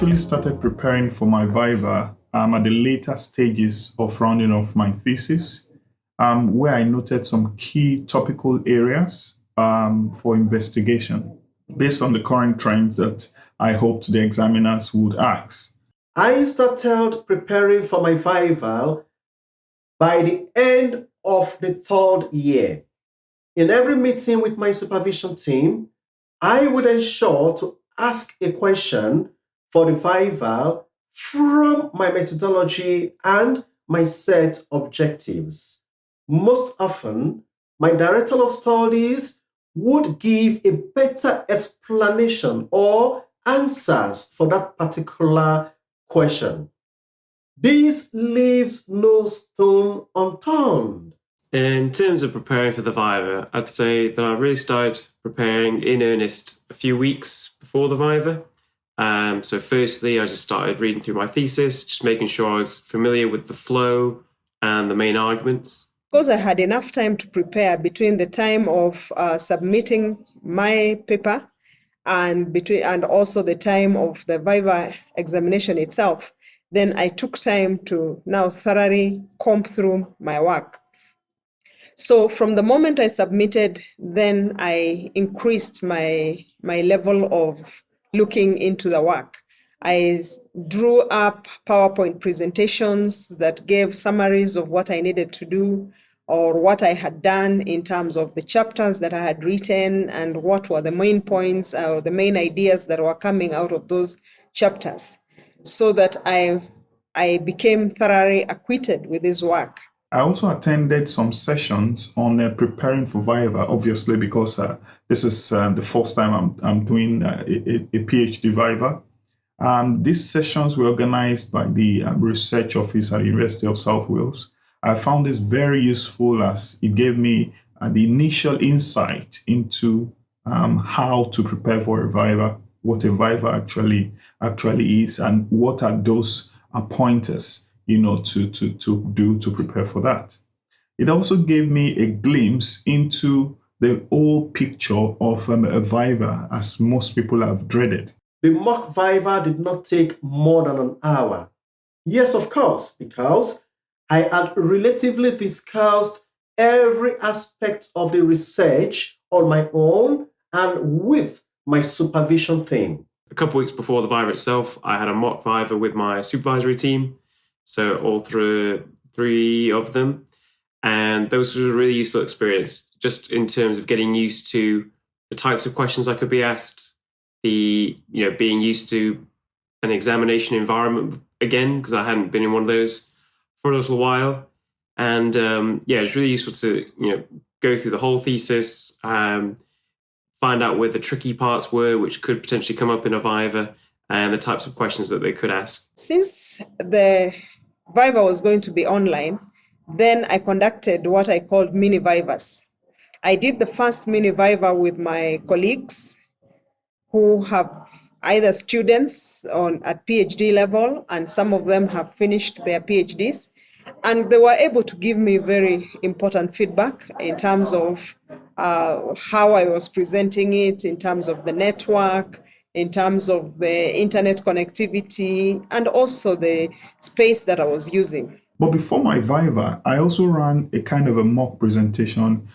actually started preparing for my Viva at the later stages of rounding off my thesis, where I noted some key topical areas for investigation based on the current trends that I hoped the examiners would ask. I started preparing for my Viva by the end of the third year. In every meeting with my supervision team, I would ensure to ask a question for the Viva from my methodology and my set objectives. Most often, my director of studies would give a better explanation or answers for that particular question. This leaves no stone unturned. In terms of preparing for the Viva, I'd say that I really started preparing in earnest a few weeks before the Viva. So firstly, I just started reading through my thesis, just making sure I was familiar with the flow and the main arguments. Because I had enough time to prepare between the time of submitting my paper and also the time of the Viva examination itself, then I took time to now thoroughly comb through my work. So from the moment I submitted, then I increased my level of looking into the work. I drew up PowerPoint presentations that gave summaries of what I needed to do or what I had done in terms of the chapters that I had written and what were the main points or the main ideas that were coming out of those chapters, so that I became thoroughly acquainted with this work. I also attended some sessions on preparing for Viva, obviously, because this is the first time I'm doing a PhD Viva. These sessions were organized by the research office at the University of South Wales. I found this very useful as it gave me the initial insight into how to prepare for a Viva, what a Viva actually is, and what are those pointers to do to prepare for that. It also gave me a glimpse into the whole picture of a Viva, as most people have dreaded. The mock Viva did not take more than an hour. Yes, of course, because I had relatively discussed every aspect of the research on my own and with my supervision team. A couple of weeks before the Viva itself, I had a mock Viva with my supervisory team. So all through 3 of them. And those were a really useful experience, just in terms of getting used to the types of questions I could be asked, being used to an examination environment again, because I hadn't been in one of those for a little while. And it's really useful to, go through the whole thesis, find out where the tricky parts were, which could potentially come up in a Viva, and the types of questions that they could ask. Since the Viva was going to be online, then I conducted what I called mini Vivas. I did the first mini Viva with my colleagues who have either students at PhD level, and some of them have finished their PhDs. And they were able to give me very important feedback in terms of how I was presenting it, in terms of the network, in terms of the internet connectivity, and also the space that I was using. But before my Viva, I also ran a kind of a mock presentation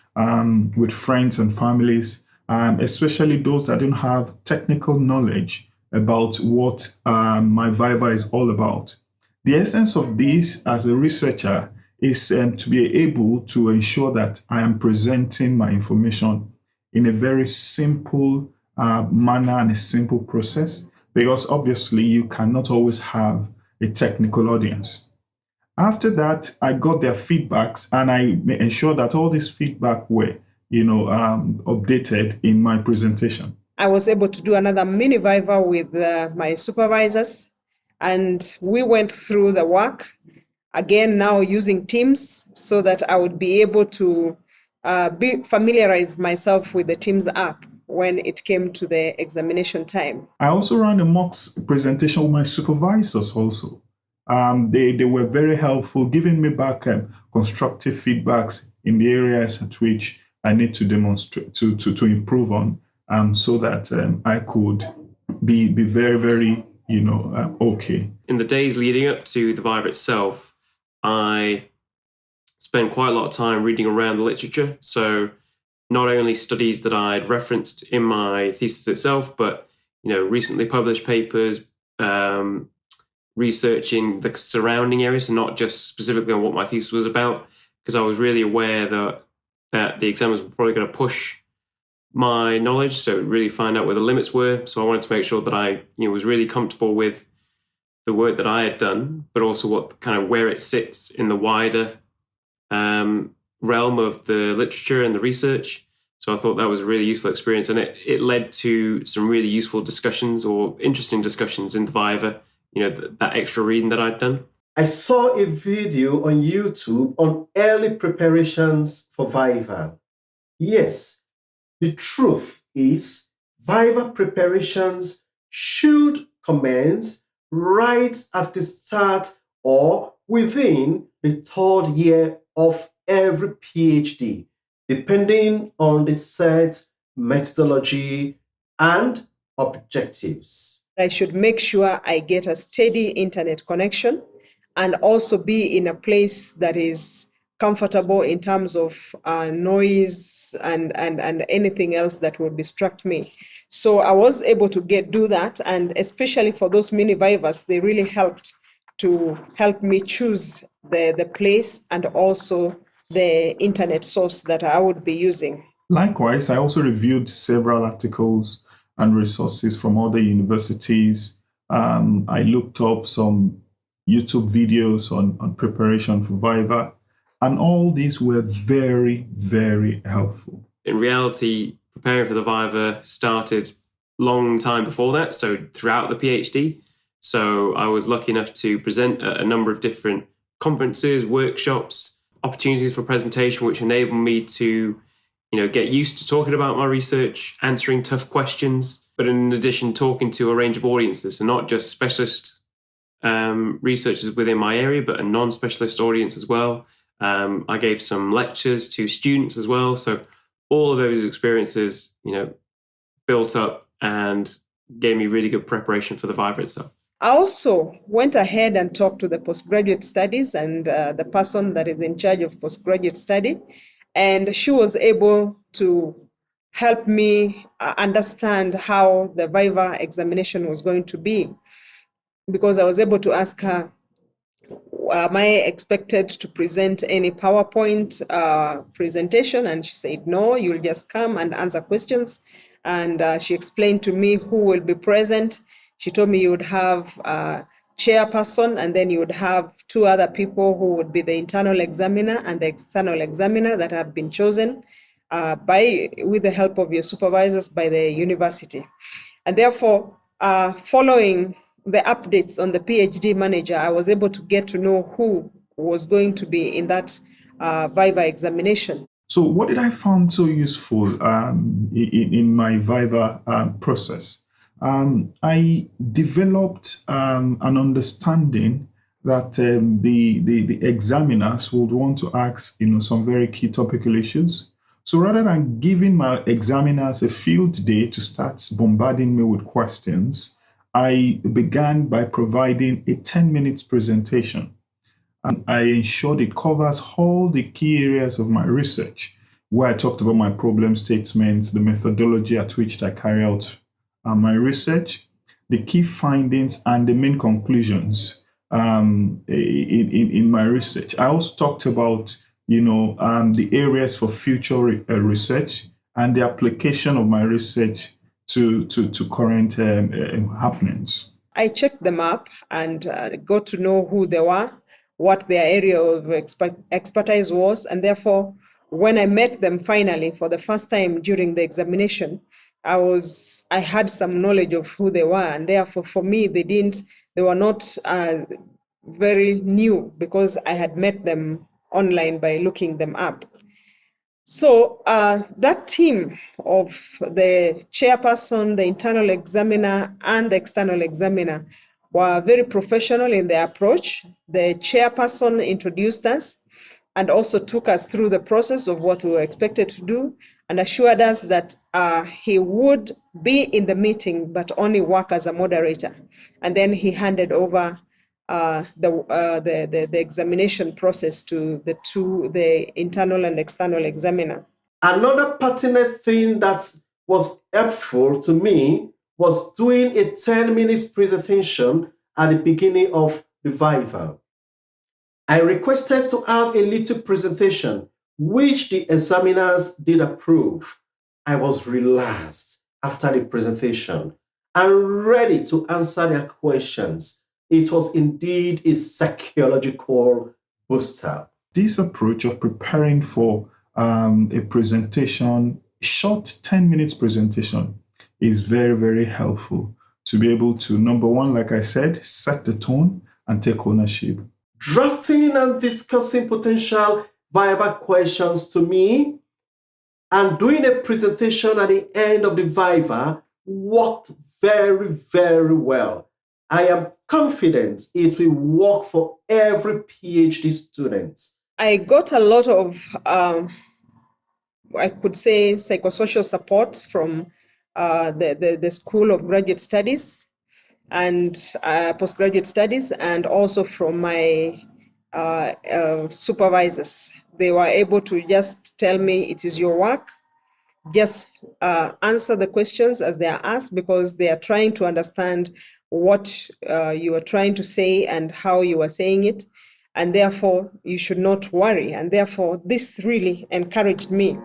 with friends and families, especially those that don't have technical knowledge about what my Viva is all about. The essence of this as a researcher is to be able to ensure that I am presenting my information in a very simple manner and a simple process, because obviously you cannot always have a technical audience. After that, I got their feedbacks and I ensured that all this feedback were, updated in my presentation. I was able to do another mini Viva with my supervisors, and we went through the work, again now using Teams, so that I would be able to familiarize myself with the Teams app when it came to the examination time. I also ran a mock presentation with my supervisors also. They were very helpful, giving me back constructive feedbacks in the areas at which I need to demonstrate, to improve on, so that I could be very, very okay. In the days leading up to the Viva itself, I spent quite a lot of time reading around the literature. So not only studies that I'd referenced in my thesis itself, but recently published papers, researching the surrounding areas, and not just specifically on what my thesis was about, because I was really aware that the examiners were probably going to push my knowledge, so really find out where the limits were. So I wanted to make sure that I was really comfortable with the work that I had done, but also what kind of where it sits in the wider realm of the literature and the research. So I thought that was a really useful experience, and it led to some really useful discussions or interesting discussions in the Viva, that extra reading that I'd done. I saw a video on YouTube on early preparations for Viva. Yes, the truth is Viva preparations should commence right at the start or within the third year of every PhD, depending on the set methodology and objectives. I should make sure I get a steady internet connection and also be in a place that is comfortable in terms of noise and anything else that would distract me. So I was able to do that, and especially for those mini Vivas, they really helped to help me choose the place and also the internet source that I would be using. Likewise, I also reviewed several articles and resources from other universities. I looked up some YouTube videos on preparation for Viva, and all these were very, very helpful. In reality, preparing for the Viva started long time before that, so throughout the PhD. So I was lucky enough to present at a number of different conferences, workshops, opportunities for presentation, which enabled me to get used to talking about my research, answering tough questions, but in addition, talking to a range of audiences, so not just specialist researchers within my area, but a non-specialist audience as well. I gave some lectures to students as well. So all of those experiences, built up and gave me really good preparation for the Viva itself. I also went ahead and talked to the postgraduate studies and the person that is in charge of postgraduate study. And she was able to help me understand how the Viva examination was going to be, because I was able to ask her, am I expected to present any PowerPoint presentation? And she said, no, you'll just come and answer questions. And she explained to me who will be present. She told me you would have a chairperson, and then you would have two other people who would be the internal examiner and the external examiner that have been chosen with the help of your supervisors by the university. And therefore, following the updates on the PhD manager, I was able to get to know who was going to be in that Viva examination. So what did I find so useful in my Viva process? I developed an understanding that the examiners would want to ask some very key topical issues. So rather than giving my examiners a field day to start bombarding me with questions, I began by providing a 10 minutes presentation. And I ensured it covers all the key areas of my research, where I talked about my problem statements, the methodology at which I carry out my research, the key findings, and the main conclusions in my research. I also talked about the areas for future research and the application of my research to current happenings. I checked them up and got to know who they were, what their area of expertise was, and therefore, when I met them finally for the first time during the examination, I had some knowledge of who they were, and therefore, for me, they were not very new, because I had met them online by looking them up. So that team of the chairperson, the internal examiner, and the external examiner were very professional in their approach. The chairperson introduced us and also took us through the process of what we were expected to do. and assured us that he would be in the meeting but only work as a moderator. And then he handed over the examination process to the internal and external examiner. Another pertinent thing that was helpful to me was doing a 10 minutes presentation at the beginning of the Viva. I requested to have a little presentation, which the examiners did approve. I was relaxed after the presentation and ready to answer their questions. It was indeed a psychological booster. This approach of preparing for a presentation, short 10 minutes presentation, is very, very helpful to be able to, number one, like I said, set the tone and take ownership. Drafting and discussing potential Viva questions to me and doing a presentation at the end of the Viva worked very, very well. I am confident it will work for every PhD student. I got a lot of, I could say, psychosocial support from the School of Graduate Studies and Postgraduate Studies, and also from my supervisors. They were able to just tell me, it is your work, just answer the questions as they are asked, because they are trying to understand what you are trying to say and how you are saying it, and therefore you should not worry. And therefore this really encouraged me.